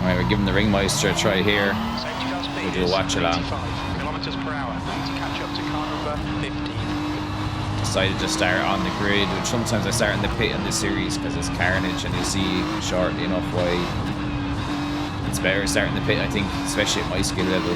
Alright, we're giving the Ringmeister a try here. We'll do a watch along. Kilometers per hour. Need to catch up to car number 15. Decided to start on the grid, which sometimes I start in the pit in this series because it's carnage, and you see shortly enough why it's better to start in the pit, I think, especially at my skill level.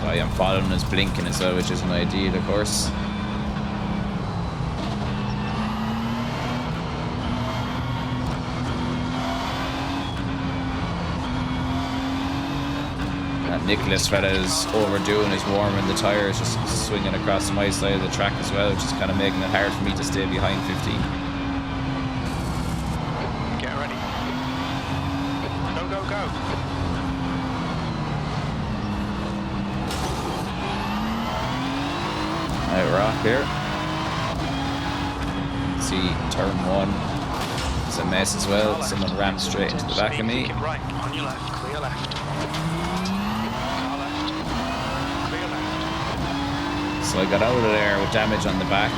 I am following is blinking as well, which isn't ideal, of course. Nicholas fella's overdoing his warming the tyres, just swinging across my side of the track as well, which is kind of making it hard for me to stay behind 15. Get ready. Go, go, go. Right, we're off here. See, turn 1 is a mess as well. Someone rammed straight into the back of me. Right, on your left, clear left. So I got out of there with damage on the back.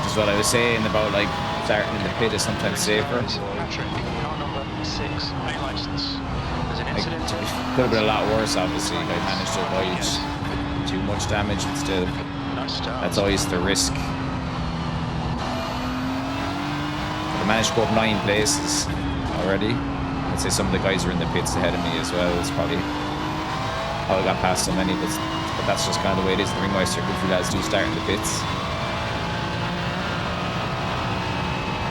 Just what I was saying about like starting in the pit is sometimes safer. Patrick, car number 6, A license. There's an incident. Could have been a lot worse, obviously. I managed to avoid too much damage, but still, that's always the risk. I managed to go up 9 places already. I'd say some of the guys are in the pits ahead of me as well. It's probably how I got past so many, but that's just kind of the way it is. The Ringmeister, good few lads do start in the pits.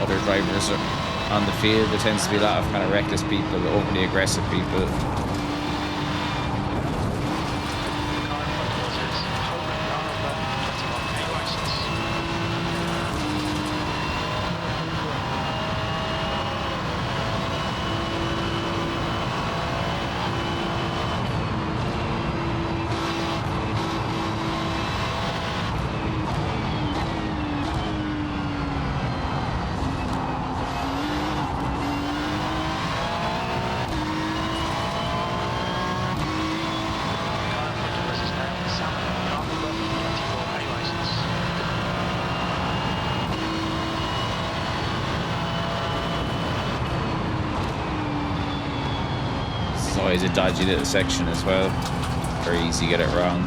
Other drivers are on the field. There tends to be a lot of kind of reckless people, overly aggressive people. Always a dodgy little section as well. Very easy to get it wrong.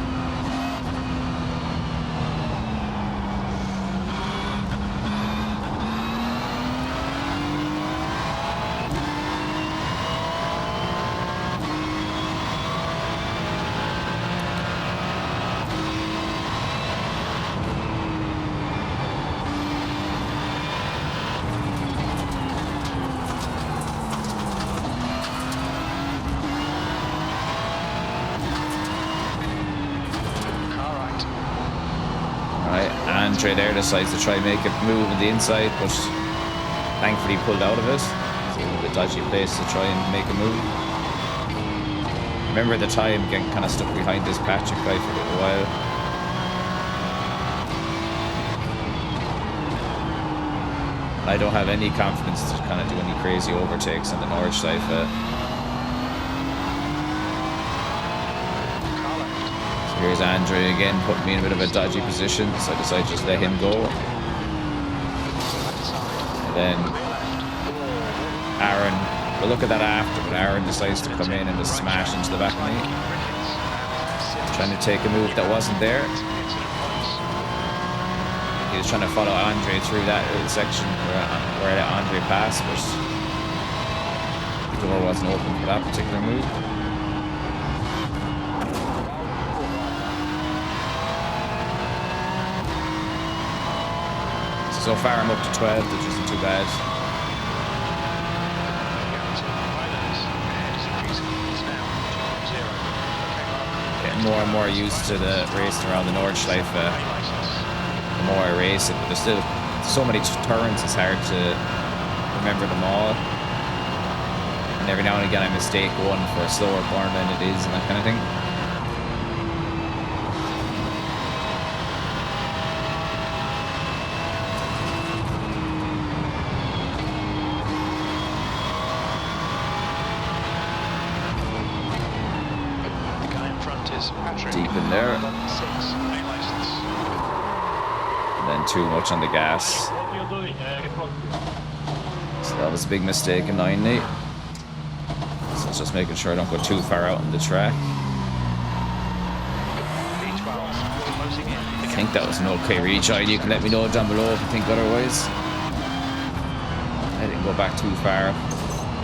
Andre there decides to try and make a move on the inside, but thankfully pulled out of it. It's a little bit dodgy place to try and make a move. Remember at the time getting kind of stuck behind this Patrick guy for a little while. And I don't have any confidence to kind of do any crazy overtakes on the Nords side of it. Here's Andre again, putting me in a bit of a dodgy position, so I decided to just let him go. And then Aaron, we'll look at that after, but Aaron decides to come in and just smash into the back of me. Trying to take a move that wasn't there. He was trying to follow Andre through that little section where I let Andre pass, but the door wasn't open for that particular move. So far I'm up to 12, which isn't too bad. Getting more and more used to the racing around the Nordschleife. The more I race it, but there's still so many turns, it's hard to remember them all. And every now and again I mistake one for a slower corner than it is and that kind of thing. is Patrick. Deep in there. Number 6, A license. And then too much on the gas. So that was a big mistake in 90. So it's just making sure I don't go too far out on the track. I think that was an okay reach. You can let me know down below if you think otherwise. I didn't go back too far,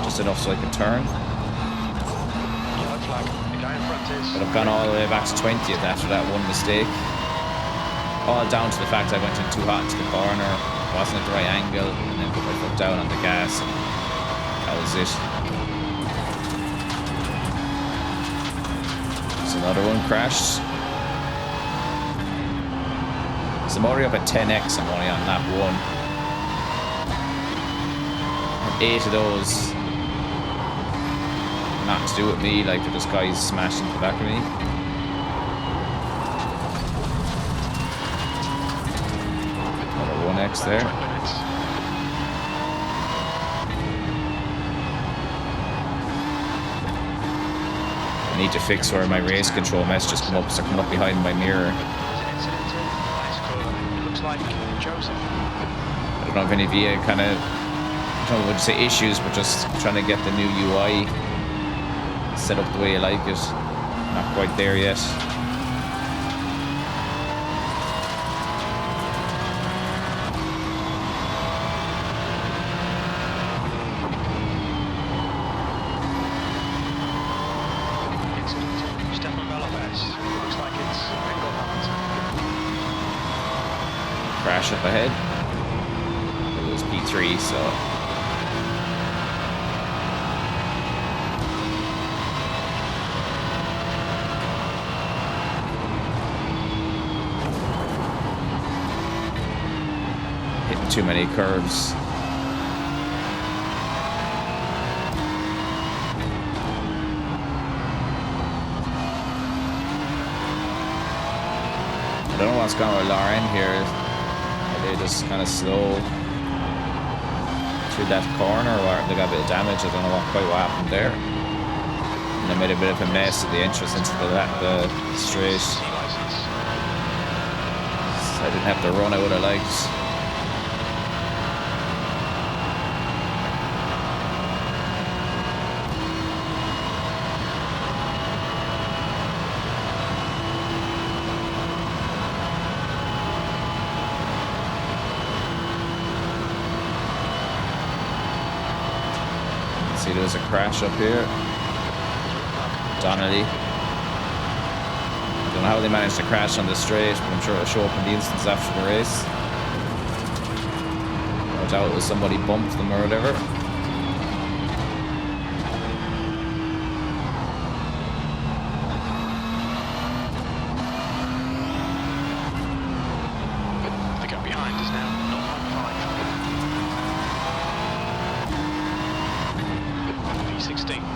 just enough so I could turn. But I've gone all the way back to 20th after that one mistake. All down to the fact I went in too hot into the corner, wasn't at the right angle, and then put my foot down on the gas. That was it. So another one crashed. So I'm already up at 10x, I'm only on lap 1. And 8 of those, not to do with me, like they're just guys smashed into the back of me. Another 1x there. I need to fix where my race control messages come up, so come up behind my mirror. Like Joseph. I don't know if any of you kind of, I don't know what to say issues, but just trying to get the new UI set up the way you like it. Not quite there yet. Crash up ahead. It was P3, so hitting too many curves. I don't know what's going on with Lauren here. They just kind of slow through that corner, or they got a bit of damage. I don't know quite what happened there. And they made a bit of a mess at the entrance into the straight. So I didn't have the run I would have liked. See, there was a crash up here. Donnelly. I don't know how they managed to crash on the straight, but I'm sure it'll show up in the instance after the race. No doubt it was somebody bumped them or whatever. The gap behind is now 0.5.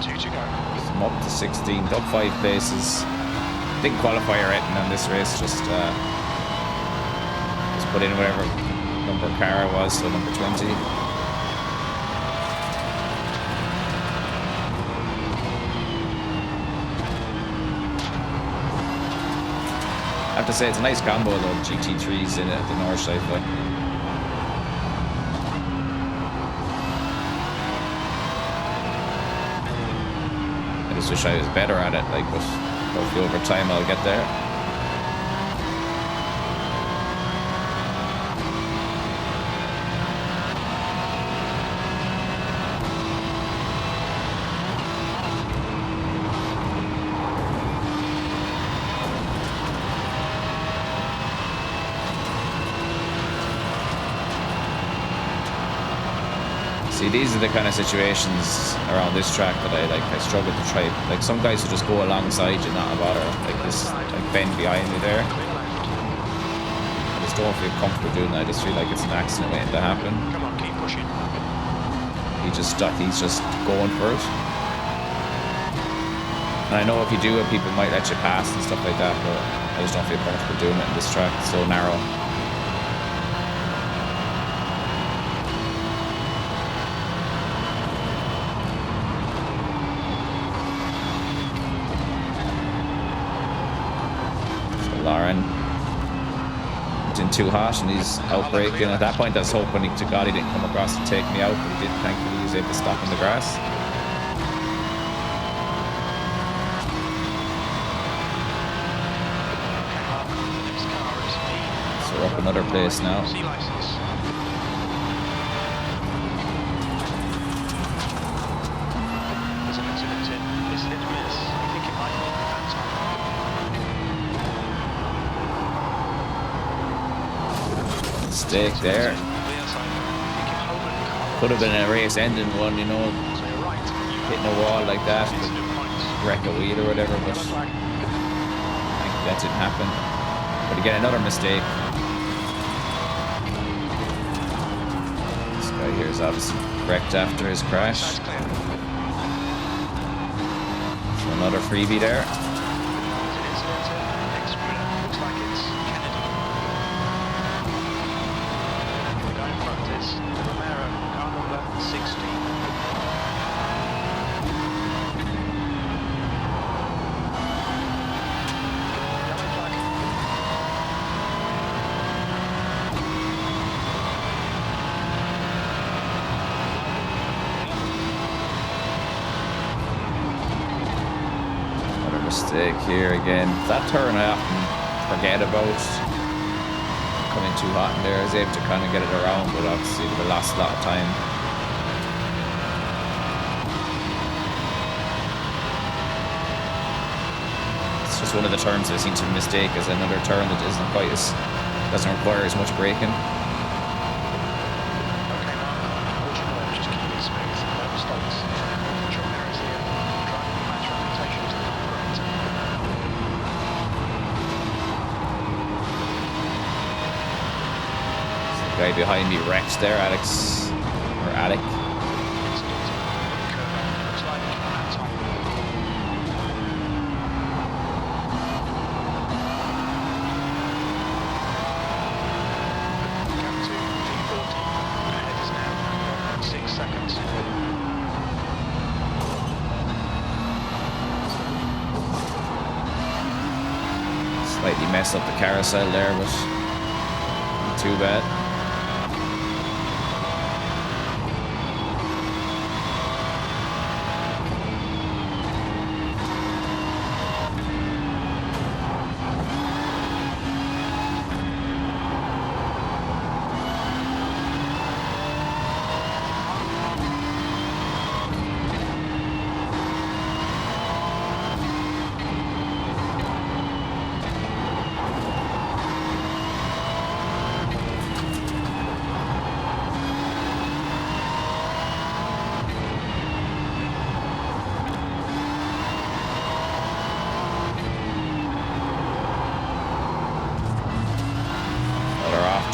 2 to go. I'm up to 16th, up 5 places. Didn't qualify or anything on this race, just put in whatever number car I was, so number 20. I have to say, it's a nice combo though, GT3s in it at the Nords side. I just wish I was better at it, like, but hopefully over time I'll get there. See, these are the kind of situations around this track that I struggle to try. Like, some guys will just go alongside you, not a bother. Like this, like Ben behind me there. I just don't feel comfortable doing that. I just feel like it's an accident waiting to happen. Come on, keep pushing. He's just going for it. And I know if you do it, people might let you pass and stuff like that, but I just don't feel comfortable doing it in this track. It's so narrow. McLaren. In too hot and he's outbraking. At that point I was hoping to God he didn't come across to take me out, but he did. Thankfully he was able to stop in the grass. So we're up another place now. There's an incident in. Is it miss? I think it might be that time. Mistake there. Could have been a race ending one, you know, hitting a wall like that, wreck a wheel or whatever, but I think that didn't happen. But again, another mistake. This guy here is obviously wrecked after his crash. So another freebie there. Mistake here again. That turn I often forget about. Coming too hot in there, I was able to kind of get it around, but obviously we lost a lot of time. It's just one of the turns I seem to mistake as another turn that isn't quite as, doesn't require as much braking. Guy behind me wrecked there, Alex, or Alec. Slightly messed up the carousel there, but not too bad.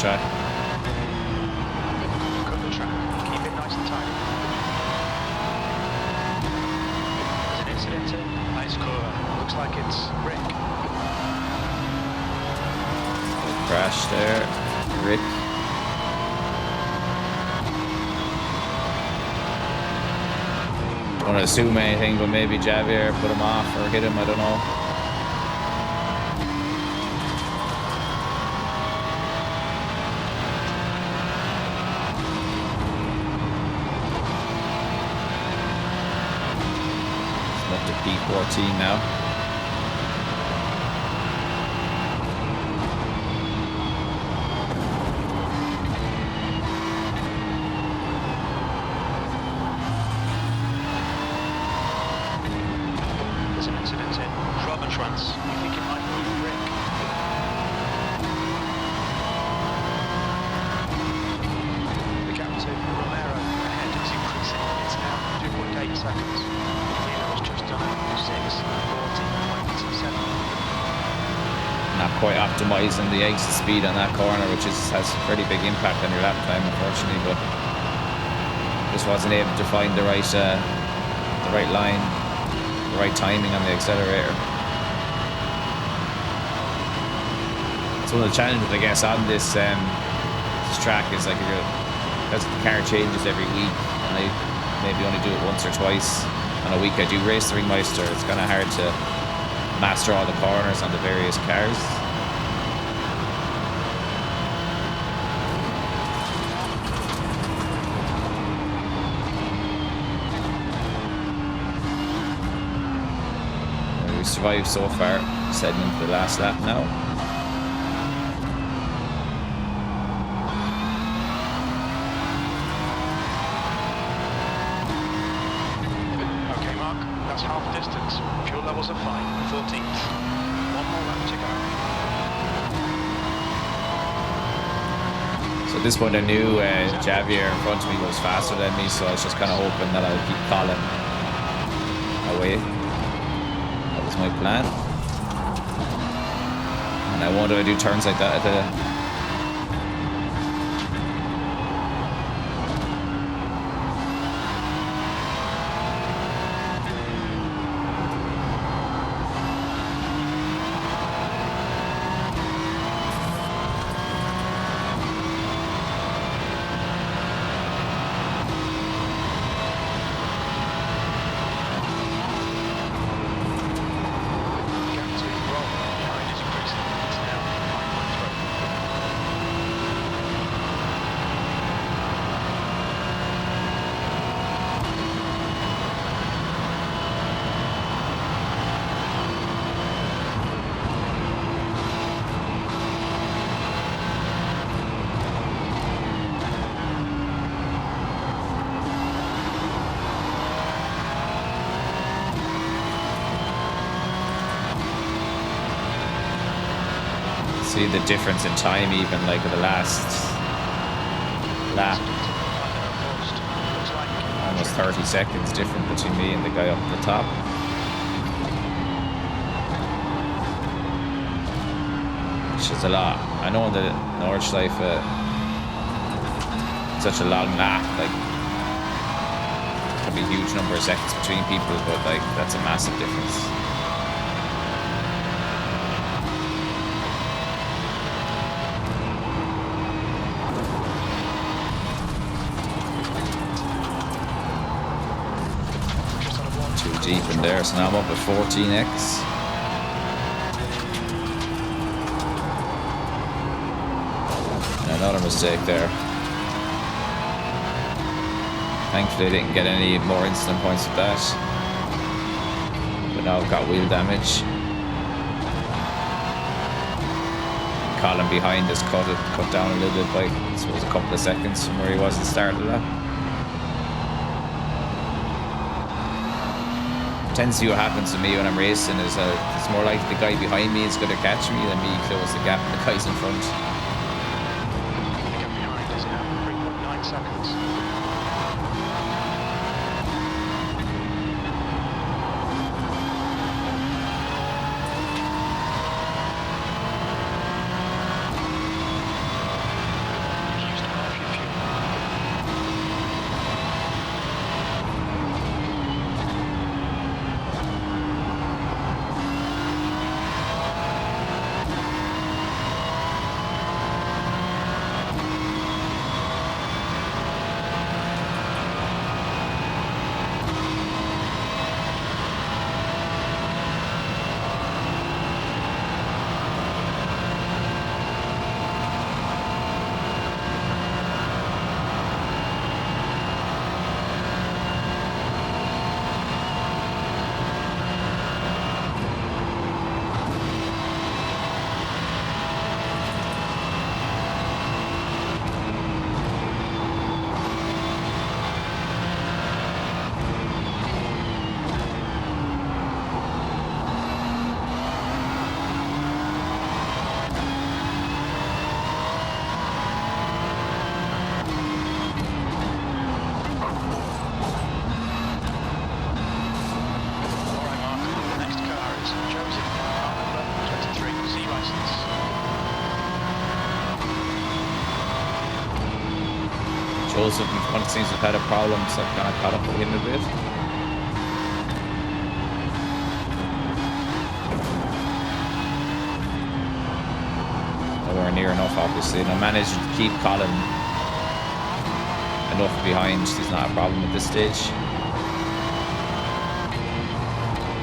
Track. Cut the track. Keep it nice and tight. There's an incident in. Nice corner. Looks like it's Rick. Crash there. Rick. Don't want to assume anything, but maybe Javier put him off or hit him, I don't know. P14 now. There's an incident in Schwabenschwanz. You think it might be Rick? The gap to Romero ahead is increasing. It's now 2.8 seconds. Not quite optimizing the exit speed on that corner, which has a pretty big impact on your lap time, unfortunately. But just wasn't able to find the right line, the right timing on the accelerator. It's one of the challenges, I guess, on this track is like as the car changes every week, and I maybe only do it once or twice. On a week I do race the Ringmeister, it's kind of hard to master all the corners on the various cars. we've survived so far. Just heading into the last lap now. Okay, Mark, that's half distance. Fuel levels are fine. 14th. One more lap to go. So at this point I knew Javier in front of me was faster than me, so I was just kind of hoping that I would keep Colin away. That was my plan. And I wanted to do turns like that at the see the difference in time, even like the last lap. Almost 30 seconds different between me and the guy up at the top. Which is a lot. I know that Nordschleife such a long lap, like could be a huge number of seconds between people, but like that's a massive difference. Deep in there, so now I'm up at 14x. And another mistake there. Thankfully I didn't get any more instant points with that. But now I've got wheel damage. Colin behind has cut down a little bit by, I suppose, a couple of seconds from where he was at the start of that. Tends to see what happens to me when I'm racing is it's more like the guy behind me is going to catch me than me close the gap and the guys in front. The gap behind is now 3.9 seconds. Joseph in front seems to have had a problem, so I've kind of caught up with him a bit. Nowhere near enough, obviously, and I managed to keep Colin enough behind. He's not a problem at this stage.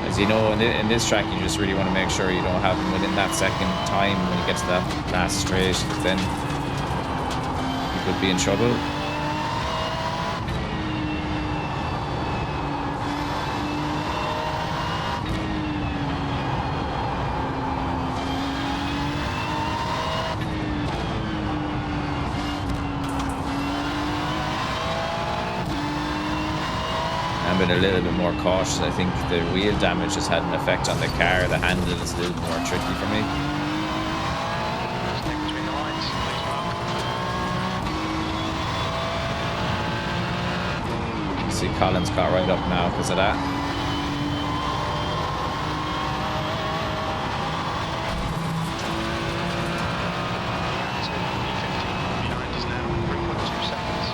As you know, in this track, you just really want to make sure you don't have him within that second time when you get to that last straight, then you could be in trouble. I'm been a little bit more cautious. I think the wheel damage has had an effect on the car. The handle is a little more tricky for me. Stay between the lines. Thanks, Mark. See, Colin's got right up now because of that. Behind us now, 3.2 seconds.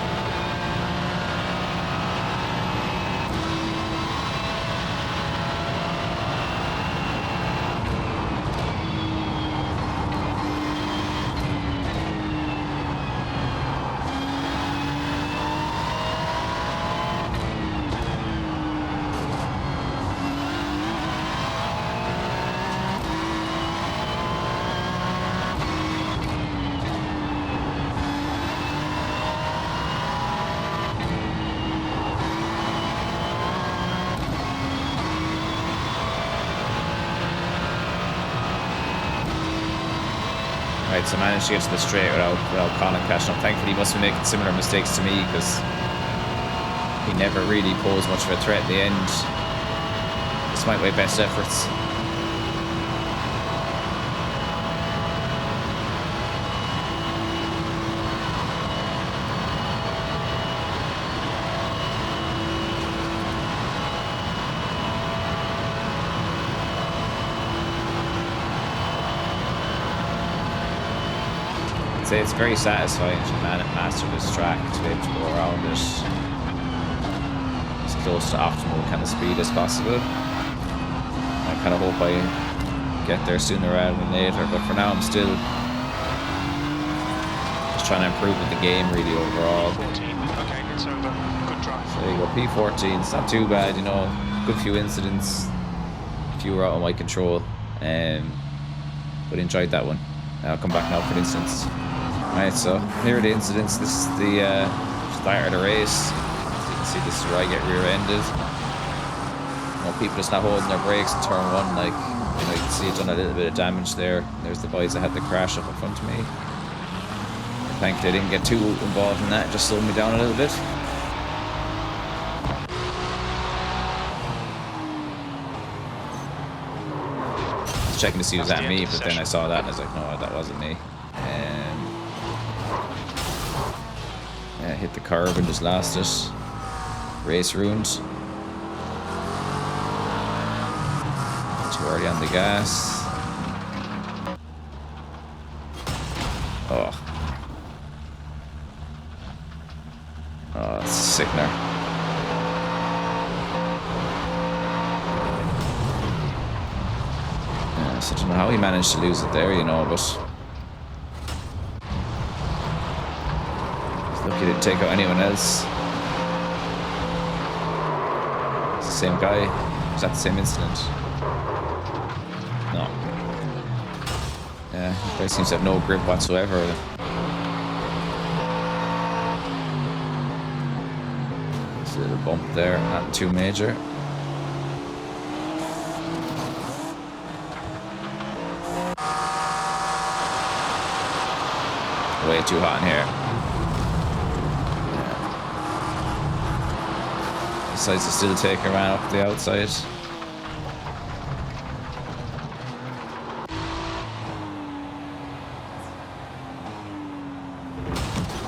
Right, so I managed to get to the straight without Colin catching up. Thankfully, he must be making similar mistakes to me because he never really posed much of a threat at the end, despite my best efforts. It's very satisfying to master this track, to be able to go around it as close to optimal kind of speed as possible. I kind of hope I get there sooner rather than later, but for now I'm still just trying to improve with the game really overall. 14. Okay, it's over. Good drive. So there you go, P14. It's not too bad, you know. Good few incidents, few were out of my control, but enjoyed that one. I'll come back now for the incidents. Right, so here are the incidents. This is the start of the race. As you can see, this is where I get rear-ended. You know, people just not holding their brakes in turn one. Like, you know, you can see it's done a little bit of damage there. There's the boys that had the crash up in front of me. Thankfully, I didn't get too involved in that. It just slowed me down a little bit. I was checking to see was that me, but then I saw that and I was like, no, that wasn't me. Yeah, hit the curb and just lost it. Race ruined. Too early on the gas. Oh. Oh, it's a sickener. Yeah, so I don't know how he managed to lose it there, you know, but lucky didn't take out anyone else. It's the same guy. Was that the same incident? No. Yeah, the guy seems to have no grip whatsoever. There's a little bump there, not too major. Way too hot in here. Decides to still take her around up the outside.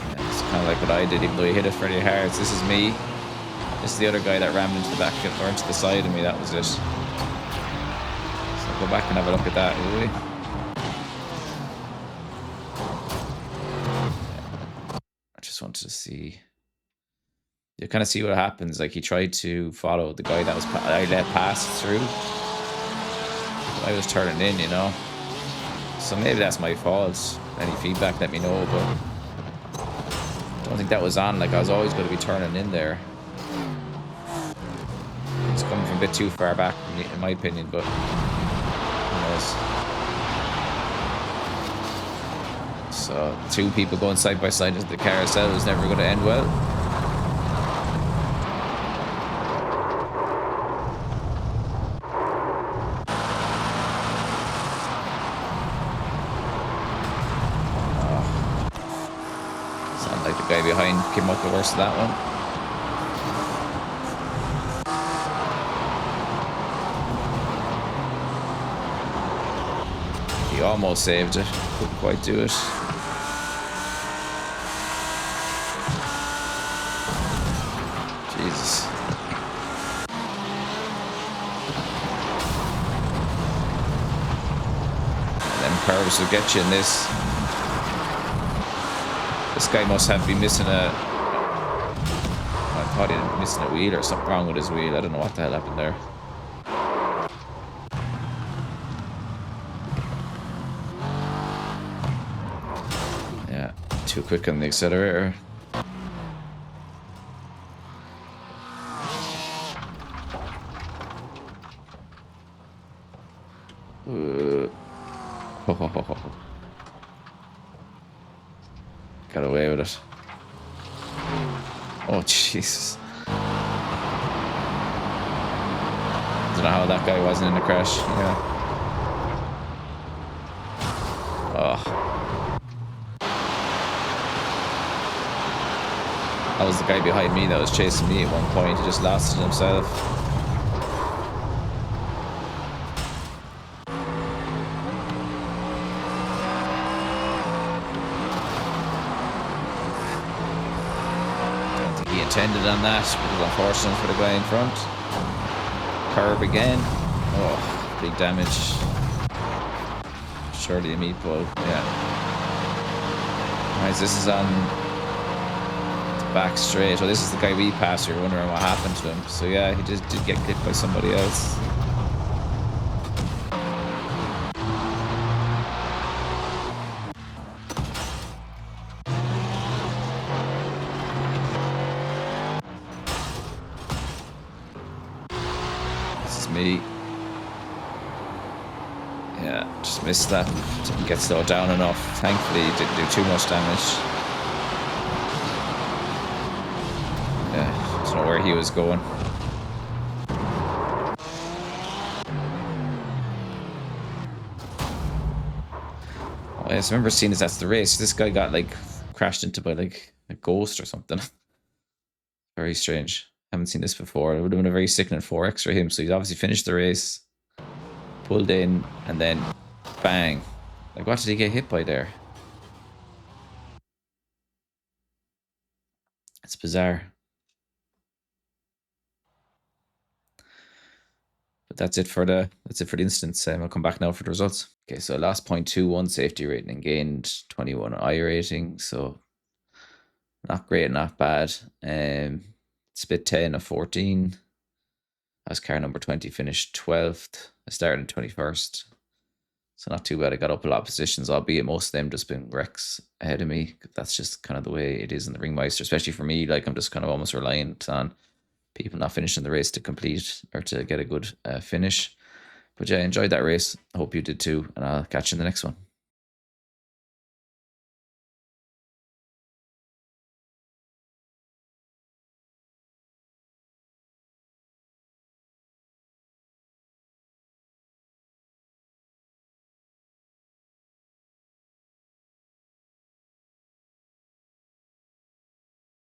Yeah, it's kind of like what I did, even though he hit it pretty hard. So this is me. This is the other guy that rammed into the back or into the side of me. That was it. So go back and have a look at that, will we? I just wanted to see. You kind of see what happens. Like, he tried to follow the guy that was I let pass through. I was turning in, you know. So maybe that's my fault. Any feedback, let me know. But I don't think that was on. Like, I was always going to be turning in there. It's coming from a bit too far back, in my opinion. But who knows? So 2 people going side by side into the carousel is never going to end well. Guy behind came up the worst of that one. He almost saved it. Couldn't quite do it. Jesus. Them curves will get you in this. This guy must have been missing a... I thought he was missing a wheel or something wrong with his wheel. I don't know what the hell happened there. Yeah, too quick on the accelerator. Got away with it. Oh, Jesus. Don't know how that guy wasn't in the crash. Yeah. Oh. That was the guy behind me that was chasing me at one point. He just lost it himself. Intended on that, but it was unfortunate for the guy in front. Curb again. Oh, big damage. Surely a meatball. Yeah. Alright, so this is on the back straight. Well, this is the guy we passed. You're wondering what happened to him. So yeah, he just did get hit by somebody else. Me. Yeah, just missed that. Didn't get slowed down enough. Thankfully, didn't do too much damage. Yeah, don't know where he was going. Oh, yes, I remember seeing this. That's the race. This guy got like crashed into by like a ghost or something. Very strange. Haven't seen this before. It would have been a very sickening 4x for him. So he's obviously finished the race, pulled in, and then bang. Like, what did he get hit by there? It's bizarre. But that's it for the instance. I'll come back now for the results. Okay, so I lost 0.21 safety rating and gained 21 iRacing. So not great, not bad. Split 10 of 14. As car number 20 finished 12th. I started in 21st. So not too bad. I got up a lot of positions, albeit most of them just been wrecks ahead of me. That's just kind of the way it is in the Ringmeister, especially for me. Like, I'm just kind of almost reliant on people not finishing the race to complete or to get a good finish. But yeah, I enjoyed that race. I hope you did too. And I'll catch you in the next one.